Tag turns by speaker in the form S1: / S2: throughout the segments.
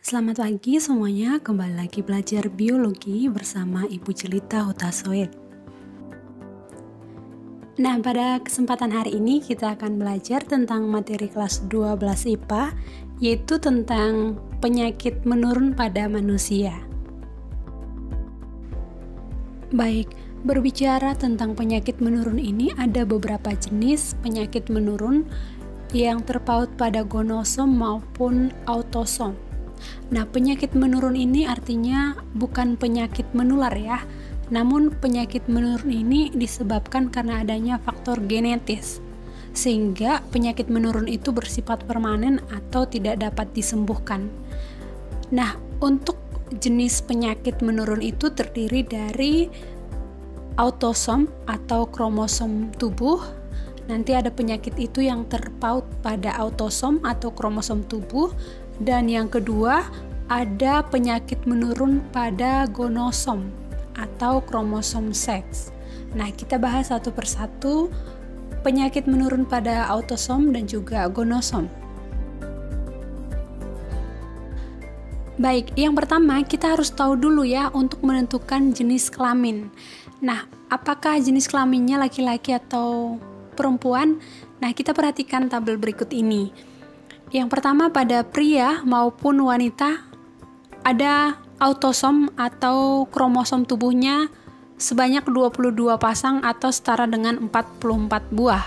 S1: Selamat pagi semuanya, kembali lagi belajar biologi bersama Ibu Jelita Hutasoid. Nah, pada kesempatan hari ini kita akan belajar tentang materi kelas 12 IPA, yaitu tentang penyakit menurun pada manusia. Baik, berbicara tentang penyakit menurun ini, ada beberapa jenis penyakit menurun yang terpaut pada gonosom maupun autosom. Nah, penyakit menurun ini artinya bukan penyakit menular ya, namun penyakit menurun ini disebabkan karena adanya faktor genetis, sehingga penyakit menurun itu bersifat permanen atau tidak dapat disembuhkan. Nah, untuk jenis penyakit menurun itu terdiri dari autosom atau kromosom tubuh. Nanti ada penyakit itu yang terpaut pada autosom atau kromosom tubuh. Dan yang kedua, ada penyakit menurun pada gonosom atau kromosom seks. Nah, kita bahas satu persatu penyakit menurun pada autosom dan juga gonosom. Baik, yang pertama kita harus tahu dulu ya untuk menentukan jenis kelamin. Nah, apakah jenis kelaminnya laki-laki atau perempuan? Nah, kita perhatikan tabel berikut ini. Yang pertama, pada pria maupun wanita ada autosom atau kromosom tubuhnya sebanyak 22 pasang atau setara dengan 44 buah.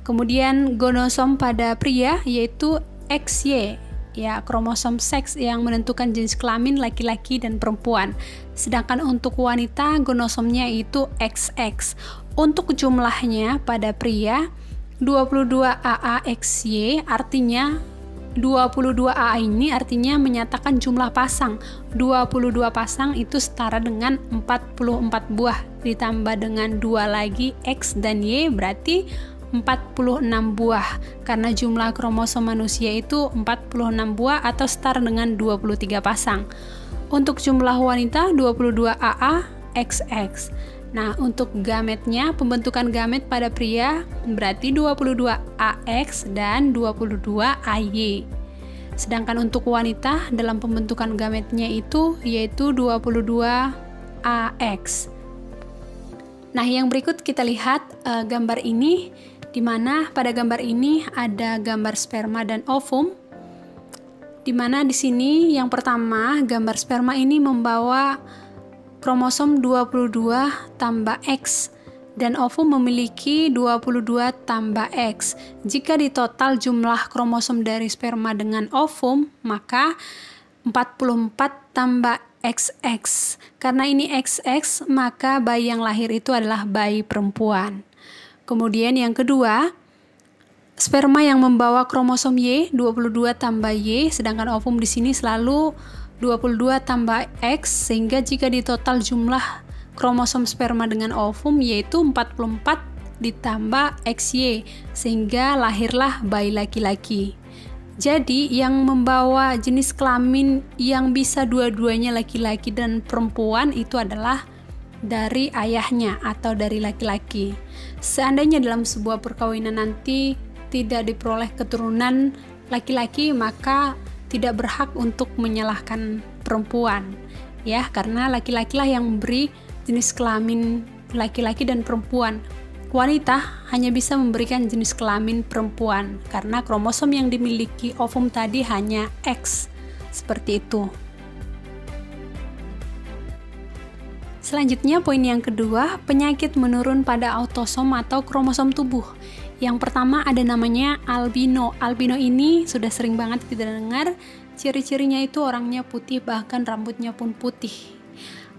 S1: Kemudian gonosom pada pria yaitu XY, ya, kromosom seks yang menentukan jenis kelamin laki-laki dan perempuan. Sedangkan untuk wanita gonosomnya itu XX. Untuk jumlahnya pada pria 22 AAXY artinya 22 AA ini artinya menyatakan jumlah pasang. 22 pasang itu setara dengan 44 buah ditambah dengan 2 lagi X dan Y berarti 46 buah. Karena jumlah kromosom manusia itu 46 buah atau setara dengan 23 pasang. Untuk jumlah wanita 22 AA XX. Nah, untuk gametnya, pembentukan gamet pada pria berarti 22 AX dan 22 AY. Sedangkan untuk wanita dalam pembentukan gametnya itu yaitu 22 AX. Nah, yang berikut kita lihat gambar ini, di mana pada gambar ini ada gambar sperma dan ovum. Di mana di sini yang pertama, gambar sperma ini membawa kromosom 22 tambah X dan ovum memiliki 22 tambah X. Jika ditotal jumlah kromosom dari sperma dengan ovum, maka 44 tambah XX. Karena ini XX, maka bayi yang lahir itu adalah bayi perempuan. Kemudian yang kedua, sperma yang membawa kromosom Y 22 tambah Y, sedangkan ovum di sini selalu 22 tambah X, sehingga jika ditotal jumlah kromosom sperma dengan ovum yaitu 44 ditambah XY, sehingga lahirlah bayi laki-laki. Jadi yang membawa jenis kelamin yang bisa dua-duanya laki-laki dan perempuan itu adalah dari ayahnya atau dari laki-laki. Seandainya dalam sebuah perkawinan nanti tidak diperoleh keturunan laki-laki, maka tidak berhak untuk menyalahkan perempuan ya, karena laki-laki lah yang memberi jenis kelamin laki-laki dan perempuan. Wanita hanya bisa memberikan jenis kelamin perempuan karena kromosom yang dimiliki ovum tadi hanya X, seperti itu. Selanjutnya poin yang kedua, penyakit menurun pada autosom atau kromosom tubuh. Yang pertama ada namanya albino. Albino ini sudah sering banget kita dengar. Ciri-cirinya itu orangnya putih, bahkan rambutnya pun putih.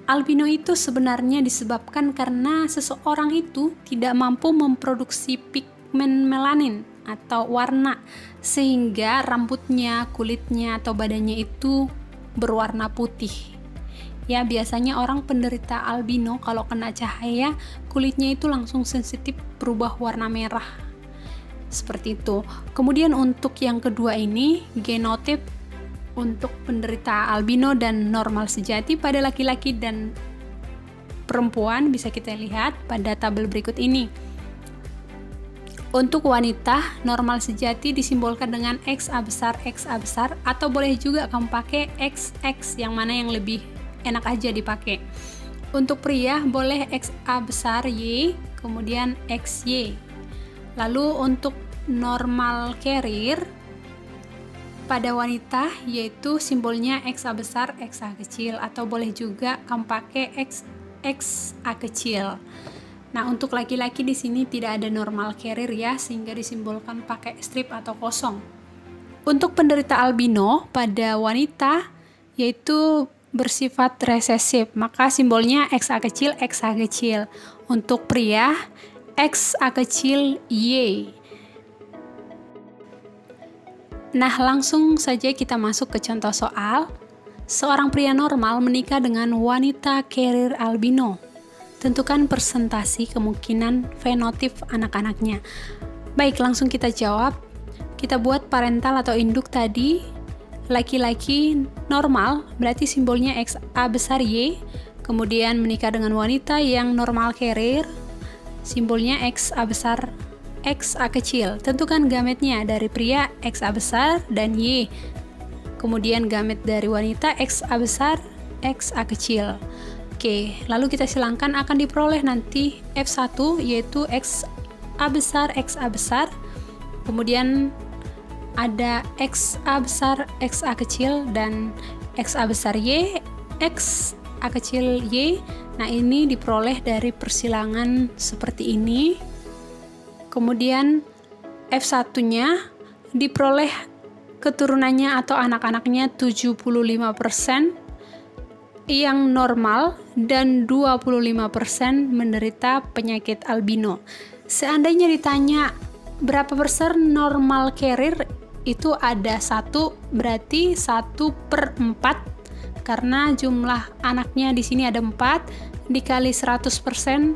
S1: Albino itu sebenarnya disebabkan karena seseorang itu tidak mampu memproduksi pigmen melanin atau warna, sehingga rambutnya, kulitnya, atau badannya itu berwarna putih. Ya, biasanya orang penderita albino kalau kena cahaya, kulitnya itu langsung sensitif berubah warna merah. Seperti itu. Kemudian untuk yang kedua ini, genotip untuk penderita albino dan normal sejati pada laki-laki dan perempuan bisa kita lihat pada tabel berikut ini. Untuk wanita, normal sejati disimbolkan dengan XA besar, atau boleh juga kamu pakai XX, yang mana yang lebih enak aja dipakai. Untuk pria, boleh XA besar Y, kemudian XY. Lalu untuk normal carrier, pada wanita, yaitu simbolnya XA besar, XA kecil, atau boleh juga kamu pakai XA kecil. Nah, untuk laki-laki di sini tidak ada normal carrier ya, sehingga disimbolkan pakai strip atau kosong. Untuk penderita albino pada wanita yaitu bersifat resesif, maka simbolnya XA kecil, XA kecil. Untuk pria, XA kecil Y. Nah, langsung saja kita masuk ke contoh soal. Seorang pria normal menikah dengan wanita carrier albino. Tentukan presentasi kemungkinan fenotip anak-anaknya. Baik, langsung kita jawab. Kita buat parental atau induk tadi. Laki-laki normal, berarti simbolnya XA besar Y. Kemudian menikah dengan wanita yang normal carrier, simbolnya XA besar, XA kecil. Tentukan gametnya dari pria XA besar dan Y. Kemudian gamet dari wanita XA besar, XA kecil. Oke, lalu kita silangkan akan diperoleh nanti F1 yaitu XA besar, kemudian ada XA besar, XA kecil, dan XA besar Y, XA kecil Y. Nah, ini diperoleh dari persilangan seperti ini. Kemudian F1-nya diperoleh keturunannya atau anak-anaknya 75% yang normal dan 25% menderita penyakit albino. Seandainya ditanya berapa persen normal carrier, itu ada 1, berarti 1/4, karena jumlah anaknya di sini ada 4, dikali 100%,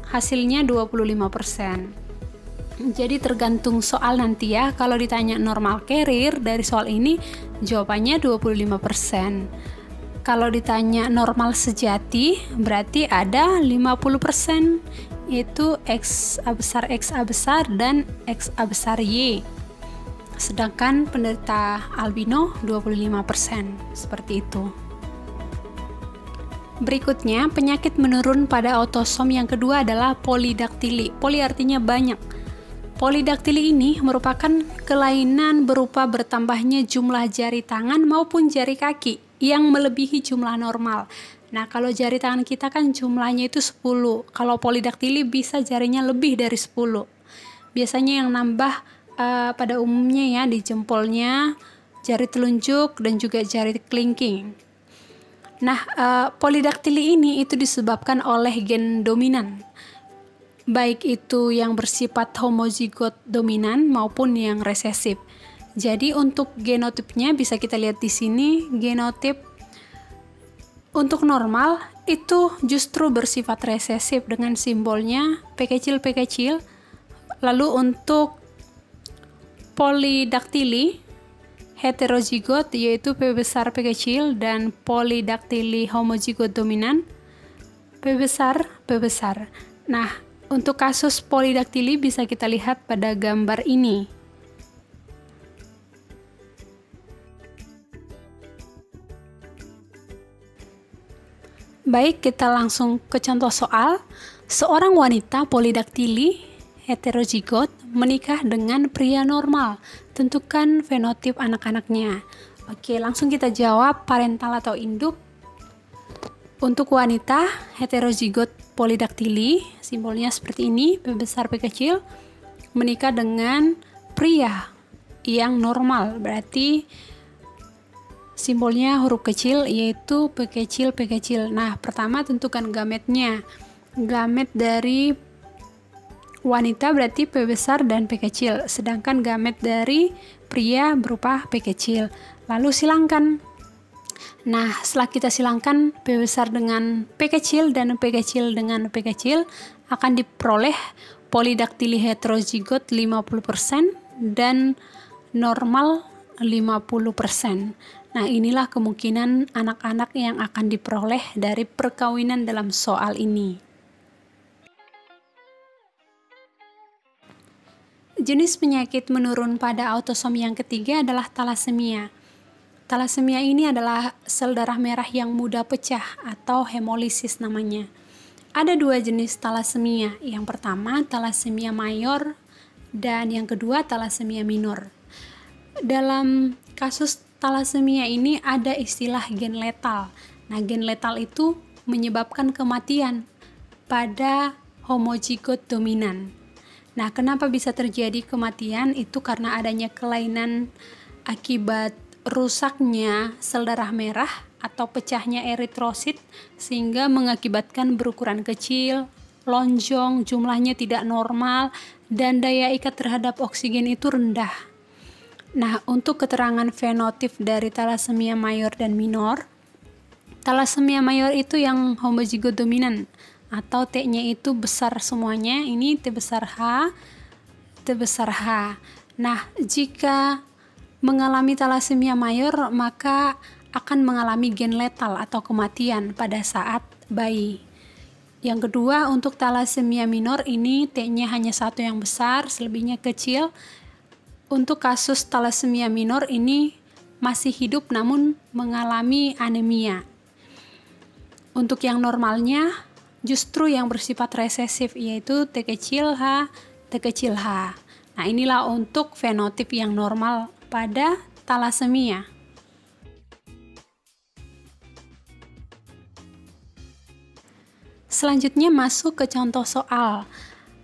S1: hasilnya 25%. Jadi tergantung soal nanti ya. Kalau ditanya normal carrier dari soal ini, jawabannya 25%. Kalau ditanya normal sejati, berarti ada 50%, yaitu XA besar dan XA besar Y. Sedangkan penderita albino 25%, seperti itu. Berikutnya, penyakit menurun pada autosom yang kedua adalah polidaktili. Poli artinya banyak. Polidaktili ini merupakan kelainan berupa bertambahnya jumlah jari tangan maupun jari kaki yang melebihi jumlah normal. Nah, kalau jari tangan kita kan jumlahnya itu 10. Kalau polidaktili bisa jarinya lebih dari 10. Biasanya yang nambah pada umumnya ya di jempolnya, jari telunjuk, dan juga jari kelingking. Nah, polidaktili ini itu disebabkan oleh gen dominan, baik itu yang bersifat homozigot dominan maupun yang resesif. Jadi untuk genotipnya bisa kita lihat di sini. Genotip untuk normal itu justru bersifat resesif dengan simbolnya P kecil. Lalu untuk polidaktili heterozigot yaitu P besar P kecil, dan polidaktili homozigot dominan P besar P besar. Nah, untuk kasus polidaktili bisa kita lihat pada gambar ini. Baik, kita langsung ke contoh soal. Seorang wanita polidaktili heterozigot menikah dengan pria normal. Tentukan fenotip anak-anaknya. Oke, langsung kita jawab parental atau induk. Untuk wanita heterozigot polidaktili, simbolnya seperti ini, P besar P kecil, menikah dengan pria yang normal, berarti simbolnya huruf kecil yaitu P kecil. Nah, pertama tentukan gametnya. Gamet dari wanita berarti P besar dan P kecil, sedangkan gamet dari pria berupa P kecil. Lalu silangkan. Nah, setelah kita silangkan P besar dengan P kecil dan P kecil dengan P kecil, akan diperoleh polidaktili heterozigot 50% dan normal 50%. Nah, inilah kemungkinan anak-anak yang akan diperoleh dari perkawinan dalam soal ini. jenis penyakit menurun pada autosom yang ketiga adalah talasemia. Talasemia ini adalah sel darah merah yang mudah pecah atau hemolisis namanya. Ada dua jenis talasemia. Yang pertama talasemia mayor dan yang kedua talasemia minor. Dalam kasus talasemia ini ada istilah gen letal. Nah, gen letal itu menyebabkan kematian pada homozigot dominan. Nah, kenapa bisa terjadi kematian? Itu karena adanya kelainan akibat rusaknya sel darah merah atau pecahnya eritrosit sehingga mengakibatkan berukuran kecil, lonjong, jumlahnya tidak normal, dan daya ikat terhadap oksigen itu rendah. Nah, untuk keterangan fenotip dari talasemia mayor dan minor, talasemia mayor itu yang homozigot dominan atau T-nya itu besar semuanya, ini T besar H, T besar H. Nah, jika mengalami talasemia mayor, maka akan mengalami gen letal atau kematian pada saat bayi. Yang kedua, untuk talasemia minor ini T-nya hanya satu yang besar, selebihnya kecil. Untuk kasus talasemia minor ini masih hidup namun mengalami anemia. Untuk yang normalnya justru yang bersifat resesif, yaitu T kecil H, T kecil H. Nah, inilah untuk fenotip yang normal pada talasemia. Selanjutnya masuk ke contoh soal.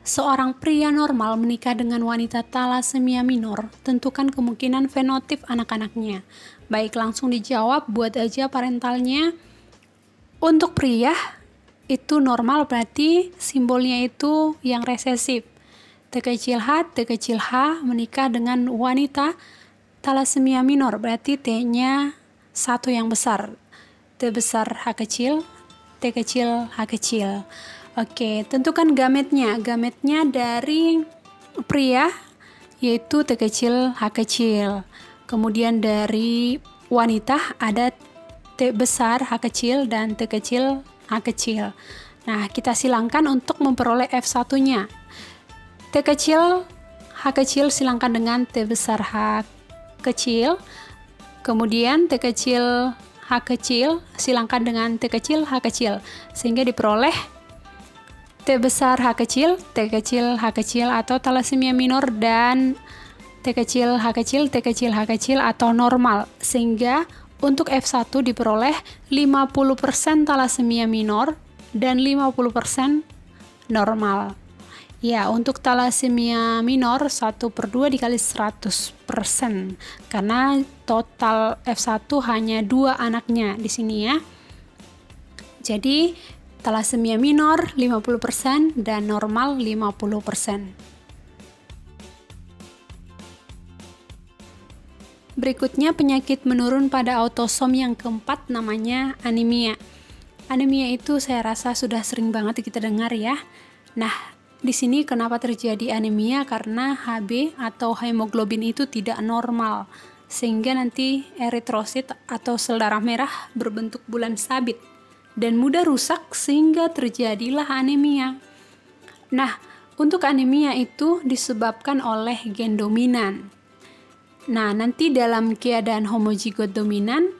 S1: Seorang pria normal menikah dengan wanita talasemia minor, tentukan kemungkinan fenotip anak-anaknya. Baik, langsung dijawab, buat aja parentalnya. Untuk pria itu normal, berarti simbolnya itu yang resesif. T kecil H menikah dengan wanita talasemia minor, berarti T-nya satu yang besar. T besar H kecil, T kecil H kecil. Oke, tentukan gametnya. Gametnya dari pria yaitu T kecil H kecil. Kemudian dari wanita ada T besar H kecil dan T kecil H kecil. Nah, kita silangkan untuk memperoleh F1-nya. T kecil H kecil silangkan dengan T besar H kecil. Kemudian T kecil H kecil silangkan dengan T kecil H kecil. Sehingga diperoleh T besar H kecil, T kecil H kecil atau talasemia minor dan T kecil H kecil, T kecil H kecil atau normal. Sehingga untuk F1 diperoleh 50% talasemia minor dan 50% normal. Ya, untuk talasemia minor 1/2 dikali 100%. Karena total F1 hanya 2 anaknya di sini ya. Jadi talasemia minor 50% dan normal 50%. Berikutnya penyakit menurun pada autosom yang keempat namanya anemia. Anemia itu saya rasa sudah sering banget kita dengar ya. Nah, di sini kenapa terjadi anemia? Karena Hb atau hemoglobin itu tidak normal, sehingga nanti eritrosit atau sel darah merah berbentuk bulan sabit dan mudah rusak sehingga terjadilah anemia. Nah, untuk anemia itu disebabkan oleh gen dominan. Nah, nanti dalam keadaan homozigot dominan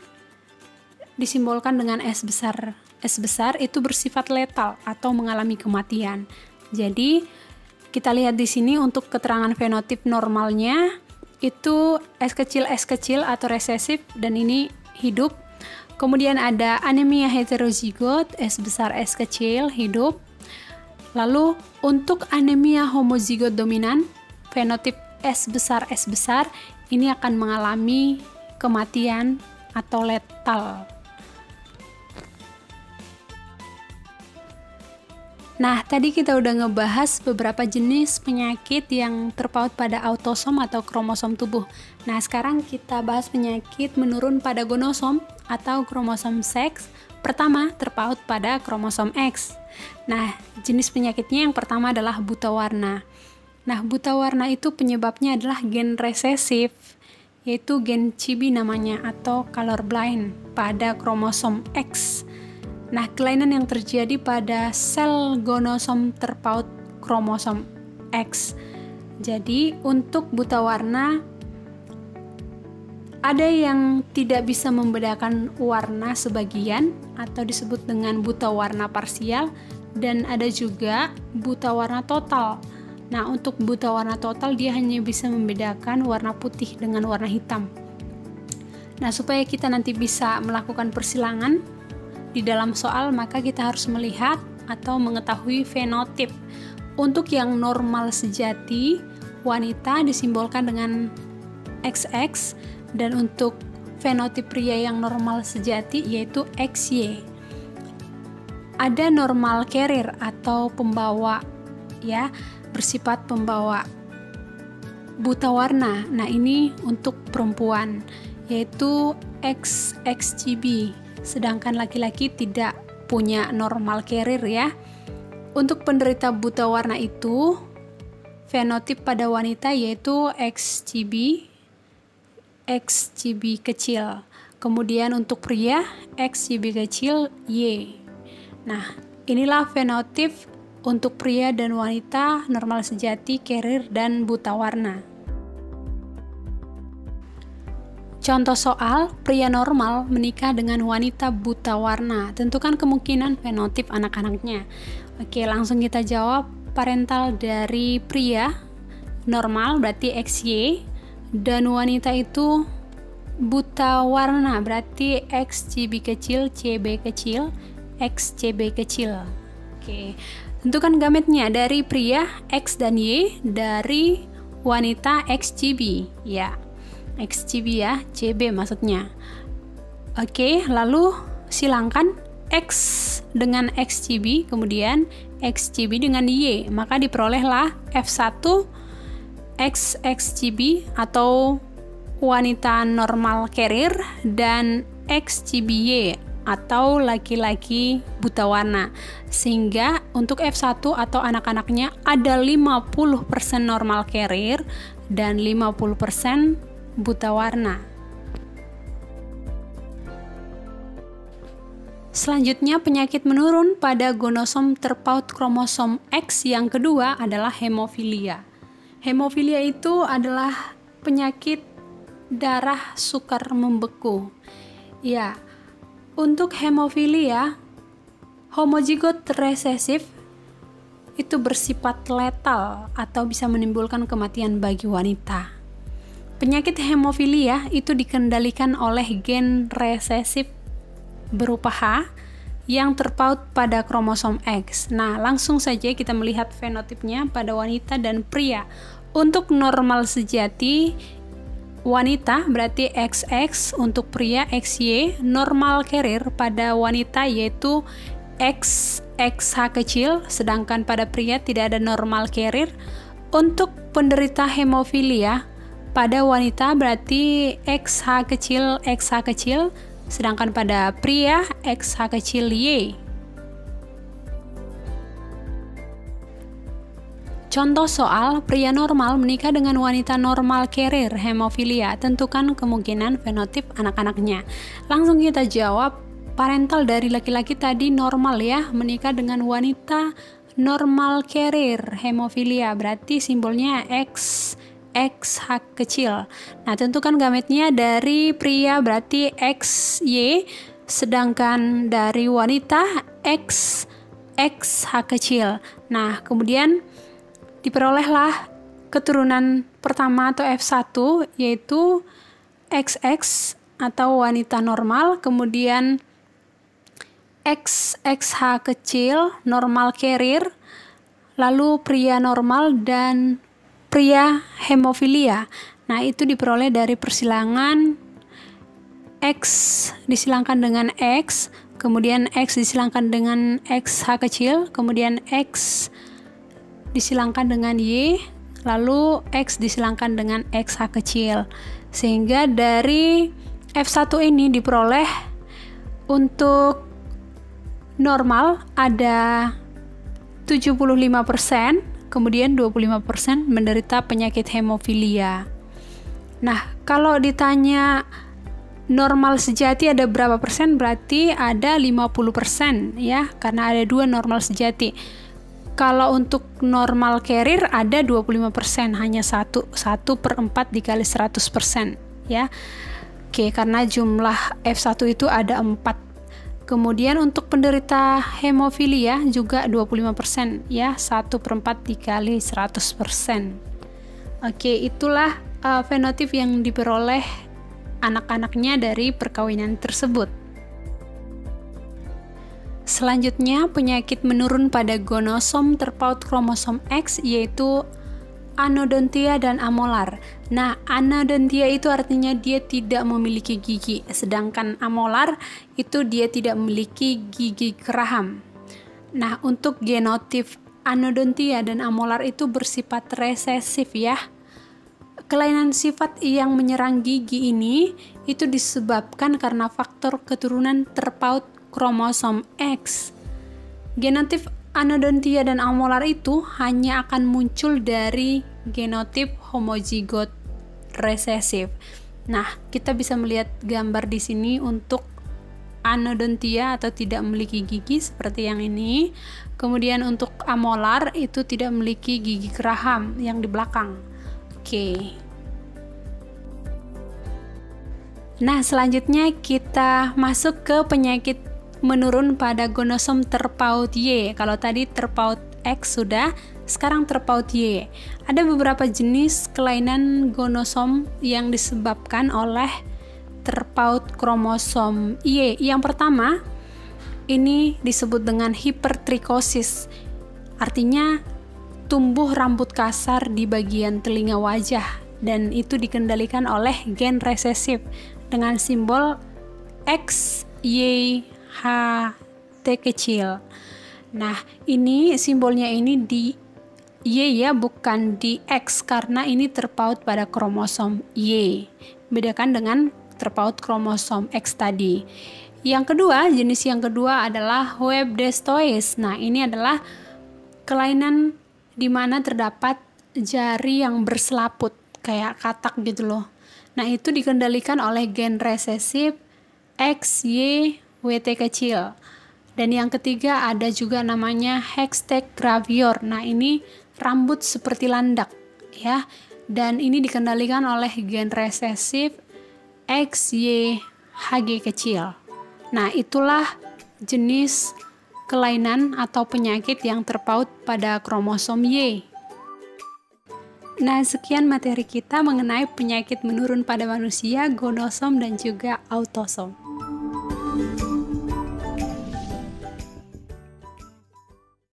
S1: disimbolkan dengan S besar. S besar itu bersifat letal atau mengalami kematian. Jadi, kita lihat di sini untuk keterangan fenotip normalnya itu S kecil atau resesif dan ini hidup. Kemudian ada anemia heterozigot, S besar S kecil, hidup. Lalu untuk anemia homozigot dominan, fenotip S besar ini akan mengalami kematian atau letal. Nah, tadi kita udah ngebahas beberapa jenis penyakit yang terpaut pada autosom atau kromosom tubuh. Nah, sekarang kita bahas penyakit menurun pada gonosom atau kromosom seks. Pertama, terpaut pada kromosom X. Nah, jenis penyakitnya yang pertama adalah buta warna. Nah, buta warna itu penyebabnya adalah gen resesif, yaitu gen Chibi namanya atau colorblind pada kromosom X. Nah, kelainan yang terjadi pada sel gonosom terpaut kromosom X Jadi untuk buta warna ada yang tidak bisa membedakan warna sebagian atau disebut dengan buta warna parsial, dan ada juga buta warna total. Nah, untuk buta warna total dia hanya bisa membedakan warna putih dengan warna hitam. Nah, supaya kita nanti bisa melakukan persilangan di dalam soal, maka kita harus melihat atau mengetahui fenotip. Untuk yang normal sejati, wanita disimbolkan dengan XX, dan untuk fenotip pria yang normal sejati yaitu XY. Ada normal carrier atau pembawa, ya, bersifat pembawa buta warna. Nah, ini untuk perempuan yaitu XXGB, sedangkan laki-laki tidak punya normal carrier ya. Untuk penderita buta warna itu fenotip pada wanita yaitu XGB kecil. Kemudian untuk pria XGB kecil Y. Nah, inilah fenotip untuk pria dan wanita normal sejati, carrier, dan buta warna. Contoh soal, pria normal menikah dengan wanita buta warna. Tentukan kemungkinan fenotip anak-anaknya. Oke, langsung kita jawab. Parental dari pria normal berarti XY, dan wanita itu buta warna berarti XGB kecil, CB kecil, XCB kecil. Oke, tentukan gametnya dari pria X dan Y, dari wanita XGB ya, XGB ya, CB maksudnya. Oke, lalu silangkan X dengan XGB, kemudian XGB dengan Y, maka diperolehlah F1 XXGB atau wanita normal carrier, dan XGBY atau laki-laki buta warna. Sehingga untuk F1 atau anak-anaknya ada 50% normal carrier dan 50% buta warna. Selanjutnya, penyakit menurun pada gonosom terpaut kromosom X yang kedua adalah hemofilia. Hemofilia itu adalah penyakit darah sukar membeku. Ya, untuk hemofilia, homozigot resesif itu bersifat letal atau bisa menimbulkan kematian bagi wanita. Penyakit hemofilia itu dikendalikan oleh gen resesif berupa H yang terpaut pada kromosom X. Nah, langsung saja kita melihat fenotipnya pada wanita dan pria. Untuk normal sejati wanita berarti XX, untuk pria XY. Normal carrier pada wanita yaitu XH kecil, sedangkan pada pria tidak ada normal carrier. Untuk penderita hemofilia pada wanita berarti XH kecil, sedangkan pada pria XH kecil Y. Contoh soal, pria normal menikah dengan wanita normal carrier hemofilia. Tentukan kemungkinan fenotip anak-anaknya. Langsung kita jawab. Parental dari laki-laki tadi normal ya, menikah dengan wanita normal carrier hemofilia, berarti simbolnya XH kecil. Nah, tentukan gametnya dari pria berarti XY, sedangkan dari wanita XH kecil. Nah, kemudian diperolehlah keturunan pertama atau F1 yaitu XX atau wanita normal, kemudian XH kecil normal carrier, lalu pria normal dan pria hemofilia. Nah, itu diperoleh dari persilangan X disilangkan dengan X, kemudian X disilangkan dengan XH kecil, kemudian X disilangkan dengan Y, lalu X disilangkan dengan XH kecil. Sehingga dari F1 ini diperoleh untuk normal ada 75%, kemudian 25% menderita penyakit hemofilia. Nah, kalau ditanya normal sejati ada berapa persen, berarti ada 50% ya, karena ada dua normal sejati. Kalau untuk normal carrier ada 25%, hanya 1/4 dikali 100%, ya. Oke, karena jumlah F1 itu ada 4. Kemudian untuk penderita hemofilia juga 25%, ya, 1/4 dikali 100%. Oke, itulah fenotip yang diperoleh anak-anaknya dari perkawinan tersebut. Selanjutnya, penyakit menurun pada gonosom terpaut kromosom X, yaitu anodontia dan amolar. Nah, anodontia itu artinya dia tidak memiliki gigi, sedangkan amolar itu dia tidak memiliki gigi geraham. Nah, untuk genotip anodontia dan amolar itu bersifat resesif, ya. Kelainan sifat yang menyerang gigi ini itu disebabkan karena faktor keturunan terpaut kromosom X. Genotip anodontia dan amolar itu hanya akan muncul dari genotip homozigot resesif. Nah, kita bisa melihat gambar di sini untuk anodontia atau tidak memiliki gigi seperti yang ini. Kemudian untuk amolar itu tidak memiliki gigi geraham yang di belakang. Oke. Nah, selanjutnya kita masuk ke penyakit menurun pada gonosom terpaut Y. Kalau tadi terpaut X sudah, sekarang terpaut Y. Ada beberapa jenis kelainan gonosom yang disebabkan oleh terpaut kromosom Y. Yang pertama, ini disebut dengan hipertrikosis. Artinya tumbuh rambut kasar di bagian telinga wajah, dan itu dikendalikan oleh gen resesif dengan simbol XYHT kecil. Nah, ini simbolnya ini di Y, ya, bukan di X, karena ini terpaut pada kromosom Y. Bedakan dengan terpaut kromosom X tadi. Yang kedua, jenis yang kedua adalah webdestois. Nah, ini adalah kelainan di mana terdapat jari yang berselaput kayak katak gitu loh. Nah, itu dikendalikan oleh gen resesif XYWT kecil. Dan yang ketiga ada juga namanya Hextech gravior. Nah, ini rambut seperti landak, ya. Dan ini dikendalikan oleh gen resesif XYHG kecil. Nah, itulah jenis kelainan atau penyakit yang terpaut pada kromosom Y. Nah, sekian materi kita mengenai penyakit menurun pada manusia, gonosom dan juga autosom.